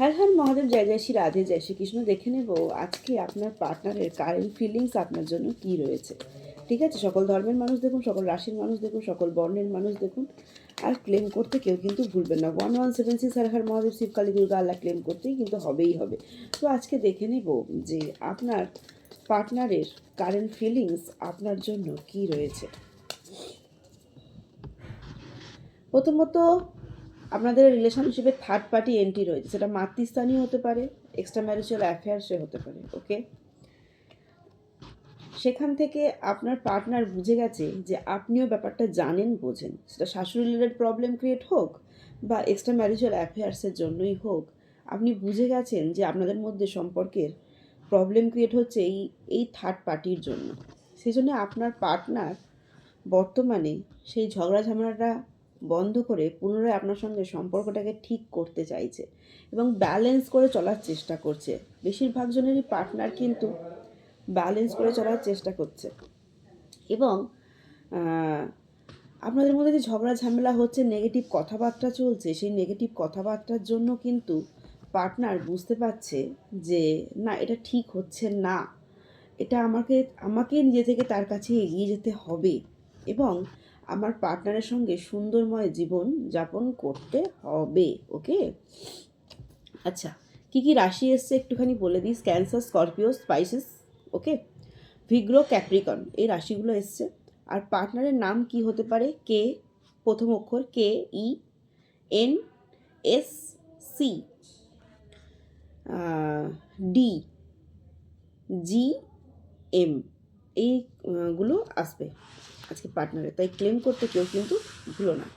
হর হর মহাদেব, জয় জয় শ্রী রাধে, জয় শ্রীকৃষ্ণ। দেখে নেব আজকে আপনার পার্টনারের কারেন্ট ফিলিংস আপনার জন্য কি রয়েছে। ঠিক আছে, সকল ধর্মের মানুষ দেখুন, সকল রাশির মানুষ দেখুন, সকল বর্ণের মানুষ দেখুন। আর ক্লেম করতে কেউ কিন্তু ভুলবেন না। 1176 হর হর মহাদেব, শিব কালী দুর্গা আল্লাহ ক্লেম করতেই কিন্তু হবেই হবে। তো আজকে দেখে নেব যে আপনার পার্টনারের কারেন্ট ফিলিংস আপনার জন্য কি রয়েছে। প্রথমত, আপনাদের রিলেশনশিপে থার্ড পার্টি এন্ট্রি রয়েছে, সেটা মাতৃস্থানীয় হতে পারে, এক্সট্রা ম্যারিটাল অ্যাফেয়ার্সে হতে পারে। ওকে, সেখান থেকে আপনার পার্টনার বুঝে গেছে যে আপনিও ব্যাপারটা জানেন, বোঝেন। সেটা শাশুড়ি রিলেটেড প্রবলেম ক্রিয়েট হোক বা এক্সট্রা ম্যারিটাল অ্যাফেয়ার্সের জন্যই হোক, আপনি বুঝে গেছেন যে আপনাদের মধ্যে সম্পর্কের প্রবলেম ক্রিয়েট হচ্ছে এই থার্ড পার্টির জন্য। সেই জন্য আপনার পার্টনার বর্তমানে সেই ঝগড়া ঝামেলাটা বন্ধ করে পুনরায় আপনার সঙ্গে সম্পর্কটাকে ঠিক করতে চাইছে এবং ব্যালেন্স করে চলার চেষ্টা করছে। বেশিরভাগ জনেরই পার্টনার কিন্তু ব্যালেন্স করে চলার চেষ্টা করছে এবং আপনাদের মধ্যে যে ঝগড়া ঝামেলা হচ্ছে, নেগেটিভ কথাবার্তা চলছে, সেই নেগেটিভ কথাবার্তার জন্য কিন্তু পার্টনার বুঝতে পারছে যে না, এটা ঠিক হচ্ছে না, এটা আমাকে নিজে থেকে তার কাছে এগিয়ে যেতে হবে এবং আমার পার্টনারের সঙ্গে সুন্দরময় জীবন যাপন করতে হবে। ওকে, আচ্ছা, কী কী রাশি এসছে একটুখানি বলে দিই। ক্যান্সার, স্করপিও, স্পাইসিস, ওকে, ভিগ্রো, ক্যাপ্রিকন, এই রাশিগুলো এসছে। আর পার্টনারের নাম কি হতে পারে? কে, প্রথম অক্ষর কে, ই, এন, এস, সি, ডি, জি, এম, এইগুলো আসবে আজকে পার্টনারে। তাই ক্লেম করতে কেউ কিন্তু ভুলো না।